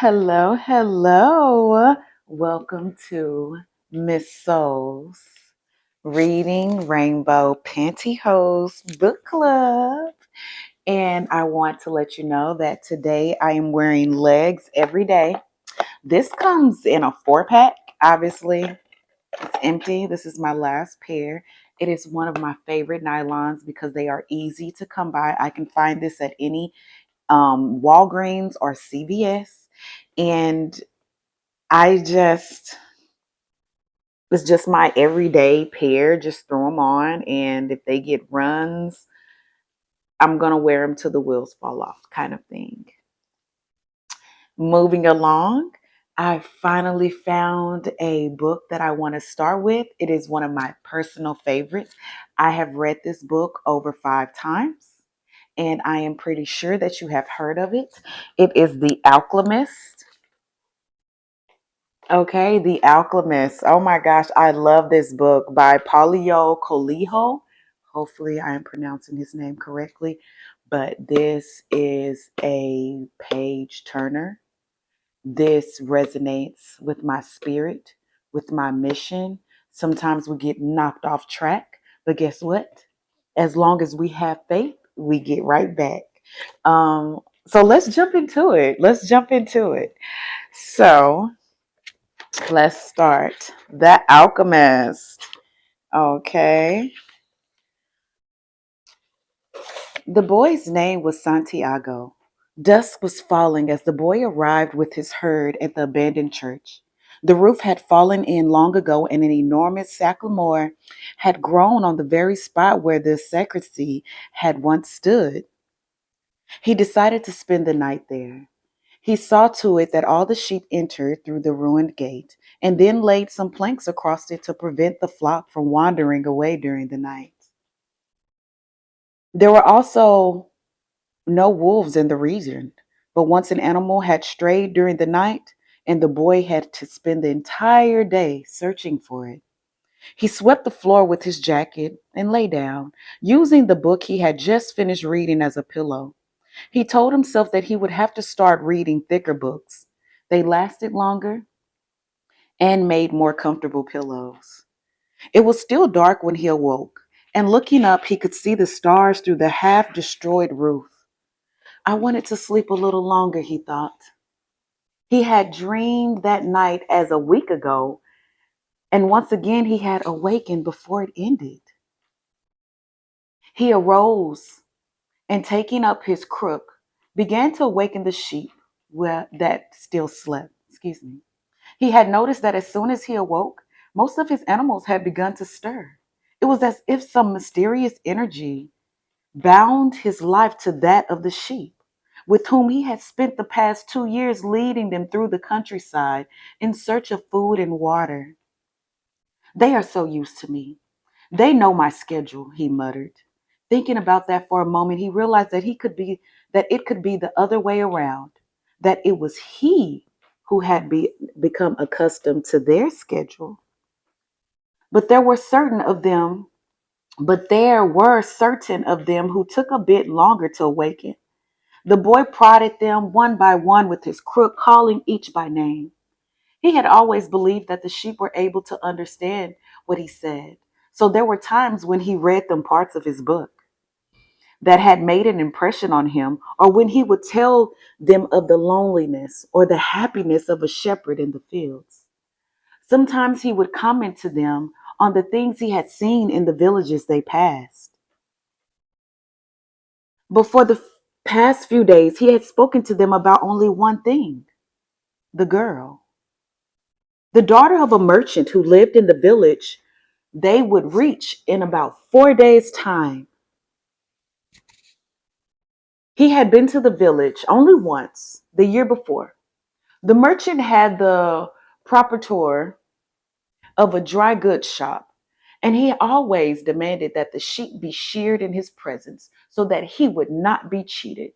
Hello, hello. Welcome to Miss Soul's Reading Rainbow Pantyhose Book Club. And I want to let you know that today I am wearing legs every day. This comes in a 4 pack. Obviously, it's empty. This is my last pair. It is one of my favorite nylons because they are easy to come by. I can find this at any Walgreens or CVS. And I just, it's just my everyday pair. Just throw them on. And if they get runs, I'm going to wear them till the wheels fall off, kind of thing. Moving along, I finally found a book that I want to start with. It is one of my personal favorites. I have read this book over 5 times, and I am pretty sure that you have heard of it. It is The Alchemist. Okay, The Alchemist. Oh my gosh, I love this book by Paulo Coelho. Hopefully, I am pronouncing his name correctly, but this is a page turner. This resonates with my spirit, with my mission. Sometimes we get knocked off track, but guess what? As long as we have faith, we get right back. So let's jump into it. Let's jump into it. So, let's start. The Alchemist. Okay. The boy's name was Santiago. Dusk was falling as the boy arrived with his herd at the abandoned church. The roof had fallen in long ago, and an enormous sycamore had grown on the very spot where the sacristy had once stood. He decided to spend the night there. He saw to it that all the sheep entered through the ruined gate, and then laid some planks across it to prevent the flock from wandering away during the night. There were also no wolves in the region, but once an animal had strayed during the night, and the boy had to spend the entire day searching for it. He swept the floor with his jacket and lay down, using the book he had just finished reading as a pillow. He told himself that he would have to start reading thicker books. They lasted longer and made more comfortable pillows. It was still dark when he awoke, and looking up, he could see the stars through the half destroyed roof. I wanted to sleep a little longer, he thought. He had dreamed that night as a week ago, and once again he had awakened before it ended. He arose and, taking up his crook, began to awaken the sheep that still slept. Excuse me. He had noticed that as soon as he awoke, most of his animals had begun to stir. It was as if some mysterious energy bound his life to that of the sheep, with whom he had spent the past 2 years leading them through the countryside in search of food and water. They are so used to me. They know my schedule, he muttered. Thinking about that for a moment, he realized that it could be the other way around, that it was he who had become accustomed to their schedule. But there were certain of them, but there were certain of them who took a bit longer to awaken. The boy prodded them one by one with his crook, calling each by name. He had always believed that the sheep were able to understand what he said, so there were times when he read them parts of his book that had made an impression on him, or when he would tell them of the loneliness or the happiness of a shepherd in the fields. Sometimes he would comment to them on the things he had seen in the villages they passed. But for the past few days, he had spoken to them about only one thing: the girl. The daughter of a merchant who lived in the village they would reach in about 4 days' time. He had been to the village only once, the year before. The merchant had the proprietor of a dry goods shop, and he always demanded that the sheep be sheared in his presence so that he would not be cheated.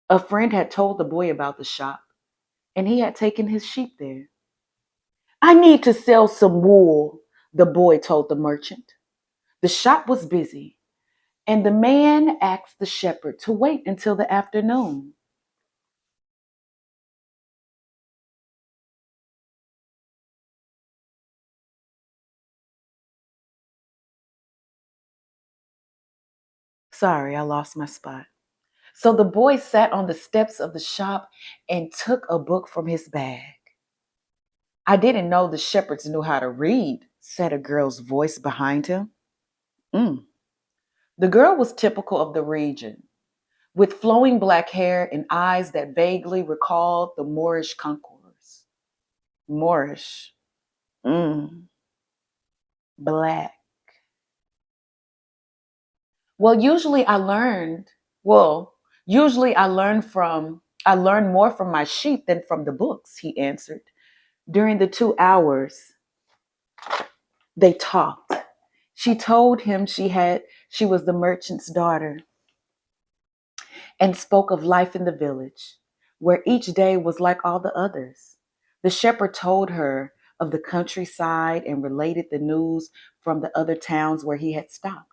A friend had told the boy about the shop, and he had taken his sheep there. I need to sell some wool, the boy told the merchant. The shop was busy, and the man asked the shepherd to wait until the afternoon. Sorry, I lost my spot. So the boy sat on the steps of the shop and took a book from his bag. I didn't know the shepherds knew how to read, said a girl's voice behind him. Mm. The girl was typical of the region, with flowing black hair and eyes that vaguely recalled the Moorish conquerors. Moorish. Mm. Black. Well, usually I learned, well, usually I learn more from my sheep than from the books, he answered. During the 2 hours they talked, she told him she was the merchant's daughter and spoke of life in the village, where each day was like all the others. The shepherd told her of the countryside and related the news from the other towns where he had stopped.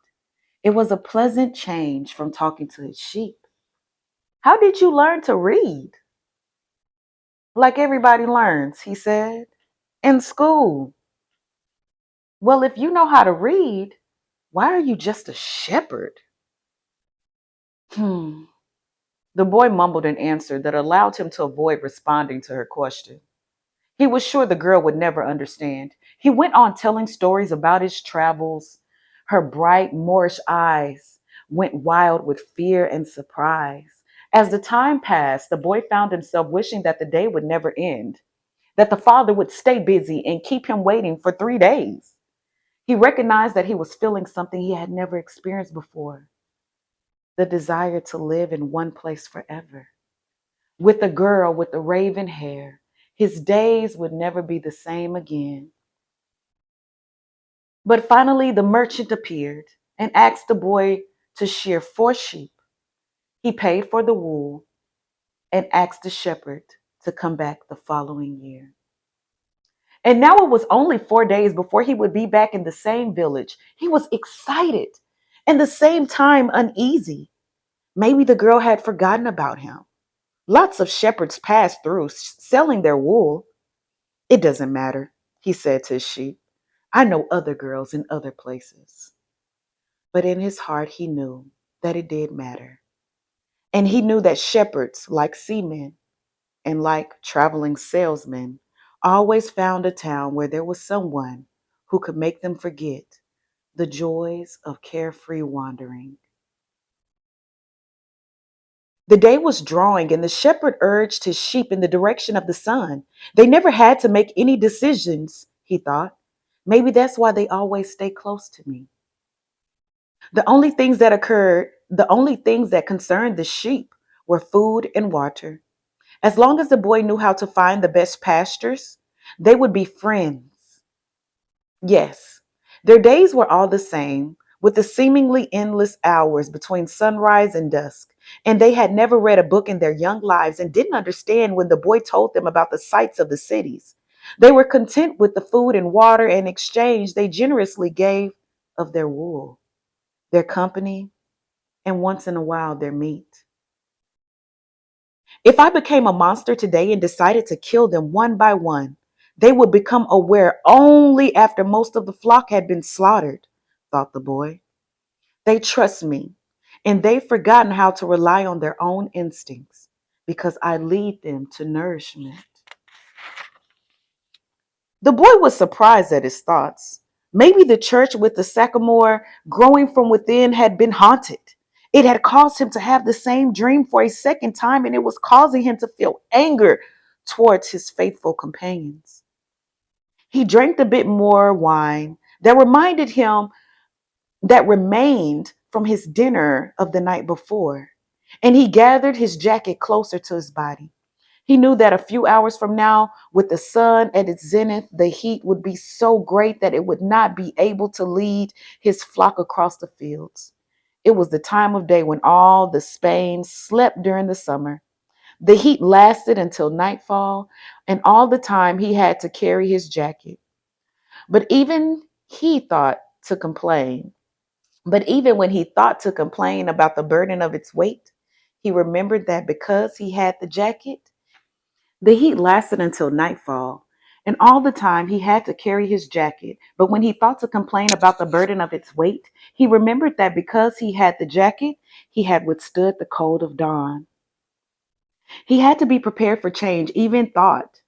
It was a pleasant change from talking to his sheep. How did you learn to read? Like everybody learns, he said. In school. Well, if you know how to read, why are you just a shepherd? Hmm. The boy mumbled an answer that allowed him to avoid responding to her question. He was sure the girl would never understand. He went on telling stories about his travels. Her bright Moorish eyes went wild with fear and surprise. As the time passed, the boy found himself wishing that the day would never end, that the father would stay busy and keep him waiting for 3 days. He recognized that he was feeling something he had never experienced before, the desire to live in one place forever. With the girl with the raven hair, his days would never be the same again. But finally, the merchant appeared and asked the boy to shear 4 sheep. He paid for the wool and asked the shepherd to come back the following year. And now it was only 4 days before he would be back in the same village. He was excited and the same time uneasy. Maybe the girl had forgotten about him. Lots of shepherds passed through selling their wool. It doesn't matter, he said to his sheep. I know other girls in other places. But in his heart, he knew that it did matter. And he knew that shepherds, like seamen and like traveling salesmen, always found a town where there was someone who could make them forget the joys of carefree wandering. The day was drawing, and the shepherd urged his sheep in the direction of the sun. They never had to make any decisions, he thought. Maybe that's why they always stay close to me. The only things that concerned the sheep were food and water. As long as the boy knew how to find the best pastures, they would be friends. Yes, their days were all the same, with the seemingly endless hours between sunrise and dusk. And they had never read a book in their young lives and didn't understand when the boy told them about the sights of the cities. They were content with the food and water, and in exchange, they generously gave of their wool, their company, and once in a while, their meat. If I became a monster today and decided to kill them one by one, they would become aware only after most of the flock had been slaughtered, thought the boy. They trust me, and they've forgotten how to rely on their own instincts because I lead them to nourishment. The boy was surprised at his thoughts. Maybe the church with the sycamore growing from within had been haunted. It had caused him to have the same dream for a second time, and it was causing him to feel anger towards his faithful companions. He drank a bit more wine that remained from his dinner of the night before, and he gathered his jacket closer to his body. He knew that a few hours from now, with the sun at its zenith, the heat would be so great that it would not be able to lead his flock across the fields. It was the time of day when all the Spain slept during the summer. The heat lasted until nightfall, and all the time he had to carry his jacket. But even he thought to complain. But even when he thought to complain about the burden of its weight, he remembered that because he had the jacket, the heat lasted until nightfall, And all the time he had to carry his jacket. But when he thought to complain about the burden of its weight, he remembered that because he had the jacket, he had withstood the cold of dawn. He had to be prepared for change, even thought,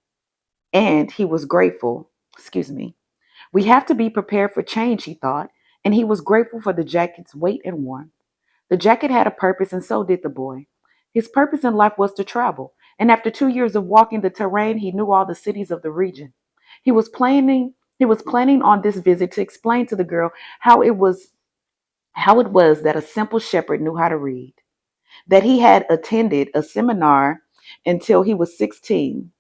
and he was grateful. Excuse me. We have to be prepared for change, he thought, and he was grateful for the jacket's weight and warmth. The jacket had a purpose, and so did the boy. His purpose in life was to travel, and after 2 years of walking the terrain, he knew all the cities of the region. He was planning on this visit to explain to the girl how it was that a simple shepherd knew how to read, that he had attended a seminar until he was 16.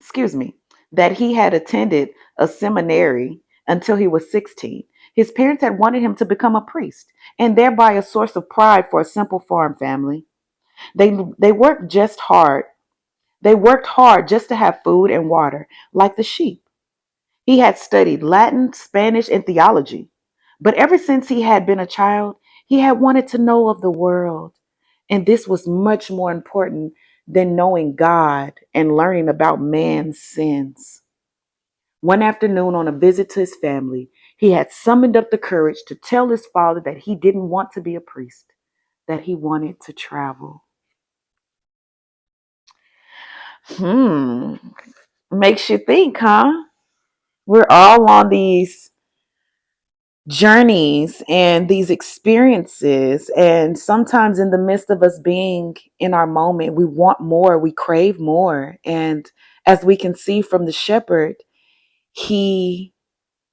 Excuse me, that he had attended a seminary until he was 16. His parents had wanted him to become a priest, and thereby a source of pride for a simple farm family. They worked just hard. They worked hard just to have food and water, like the sheep. He had studied Latin, Spanish, and theology. But ever since he had been a child, he had wanted to know of the world. And this was much more important than knowing God and learning about man's sins. One afternoon, on a visit to his family, he had summoned up the courage to tell his father that he didn't want to be a priest, that he wanted to travel. Hmm. Makes you think, huh? We're all on these journeys and these experiences. And sometimes, in the midst of us being in our moment, we want more, we crave more. And as we can see from the shepherd, he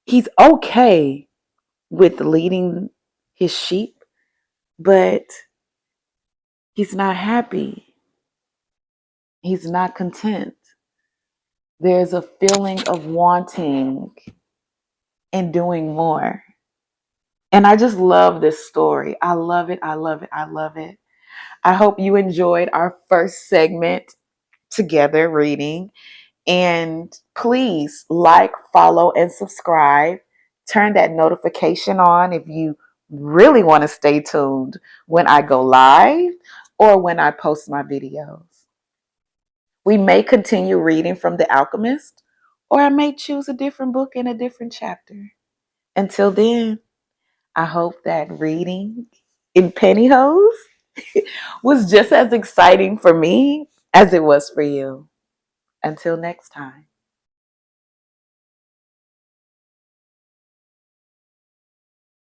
he's okay with leading his sheep, but he's not happy. He's not content. There's a feeling of wanting and doing more. And I just love this story. I love it. I love it. I love it. I hope you enjoyed our first segment together reading. And please like, follow, and subscribe. Turn that notification on if you really want to stay tuned when I go live or when I post my videos. We may continue reading from The Alchemist, or I may choose a different book in a different chapter. Until then, I hope that reading in Pantyhose was just as exciting for me as it was for you. Until next time.